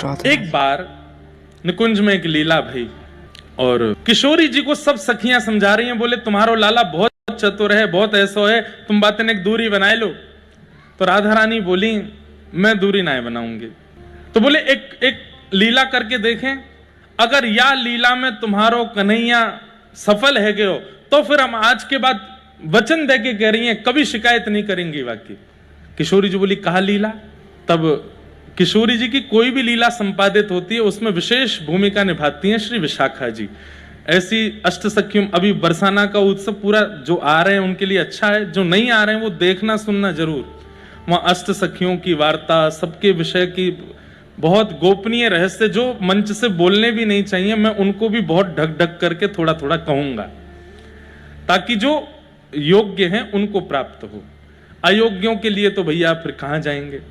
एक बार निकुंज में एक लीला भई और किशोरी जी को सब सखियां समझा रही हैं, बोले तुम्हारो लाला बहुत चतुर है, बहुत ऐसो है, तुम बातें एक दूरी बनाए लो। तो राधा रानी बोली मैं दूरी ना बनाऊंगी। तो बोले एक लीला करके देखें, अगर या लीला में तुम्हारो कन्हैया सफल है गयो तो फिर हम आज के बाद वचन दे के कह रही हैं कभी शिकायत नहीं करेंगी। वाकई किशोरी जी बोली कहा लीला। तब किशोरी जी की कोई भी लीला संपादित होती है उसमें विशेष भूमिका निभाती हैं श्री विशाखा जी। ऐसी अष्ट सखियों, अभी बरसाना का उत्सव पूरा जो आ रहे हैं उनके लिए अच्छा है, जो नहीं आ रहे हैं वो देखना सुनना जरूर। वहां अष्ट सखियों की वार्ता, सबके विषय की बहुत गोपनीय रहस्य जो मंच से बोलने भी नहीं चाहिए, मैं उनको भी बहुत ढक ढक करके थोड़ा थोड़ा कहूंगा ताकि जो योग्य हैं उनको प्राप्त हो। अयोग्यों के लिए तो भैया फिर कहां जाएंगे,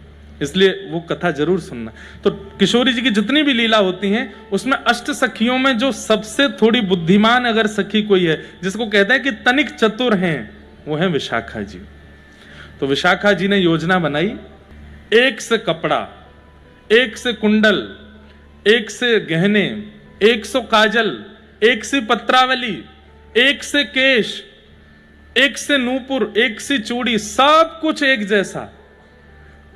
इसलिए वो कथा जरूर सुनना। तो किशोरी जी की जितनी भी लीला होती हैं उसमें अष्ट सखियों में जो सबसे थोड़ी बुद्धिमान अगर सखी कोई है जिसको कहते हैं कि तनिक चतुर हैं, वो है विशाखा जी। तो विशाखा जी ने योजना बनाई, एक से कपड़ा, एक से कुंडल, एक से गहने, एक से काजल, एक से पत्रावली, एक से केश, एक से नूपुर, एक से चूड़ी, सब कुछ एक जैसा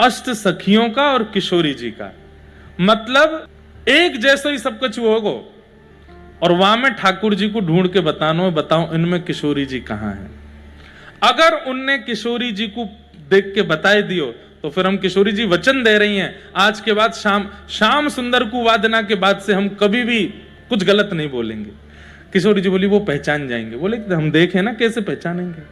अष्ट सखियों का और किशोरी जी का, मतलब एक जैसा ही सब कुछ होगा। और वहां में ठाकुर जी को ढूंढ के बताओ इनमें किशोरी जी कहां हैं। अगर उनने किशोरी जी को देख के बताए दियो तो फिर हम किशोरी जी वचन दे रही हैं आज के बाद शाम सुंदर को वादना के बाद से हम कभी भी कुछ गलत नहीं बोलेंगे। किशोरी जी बोली वो पहचान जाएंगे। बोले हम देखें ना कैसे पहचानेंगे।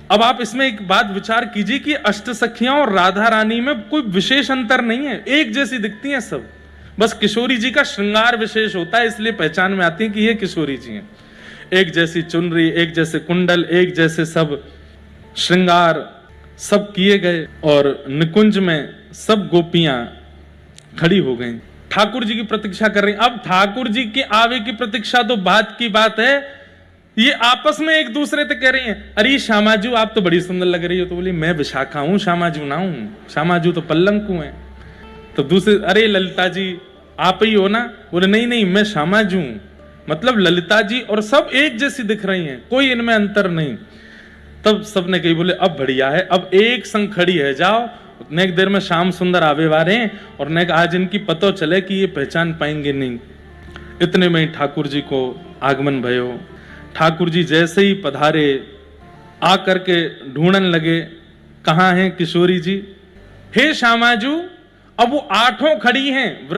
अब आप इसमें एक बात विचार कीजिए कि अष्ट सखियां और राधा रानी में कोई विशेष अंतर नहीं है, एक जैसी दिखती हैं सब, बस किशोरी जी का श्रृंगार विशेष होता है इसलिए पहचान में आती है कि ये किशोरी जी हैं। एक जैसी चुनरी, एक जैसे कुंडल, एक जैसे सब श्रृंगार सब किए गए और निकुंज में सब गोपियां खड़ी हो गई, ठाकुर जी की प्रतीक्षा कर रही। अब ठाकुर जी के आवे की प्रतीक्षा तो बात की बात है, ये आपस में एक दूसरे से कह रही हैं अरे श्यामाजू आप तो बड़ी सुंदर लग रही हो। तो बोली मैं विशाखा हूं, श्यामाजू ना हूं, श्यामाजू तो पल्लंकु हैं। तो दूसरे अरे ललिता जी आप ही हो ना। बोले नहीं नहीं मैं श्यामाजू हूं, मतलब ललिता जी और सब एक जैसी दिख रही हैं, कोई इनमें अंतर नहीं। तब सबने कही बोले अब बढ़िया है, अब एक संग खड़ी है जाओ, नेक देर में श्याम सुंदर आवे वारे हैं और नेक आज इनकी पतो चले कि ये पहचान पाएंगे नहीं। इतने में ही ठाकुर जी को आगमन भयो। ठाकुर जी जैसे ही पधारे आकर के ढूंढन लगे कहां हैं किशोरी जी। हे श्यामाजू, अब वो आठों खड़ी हैं।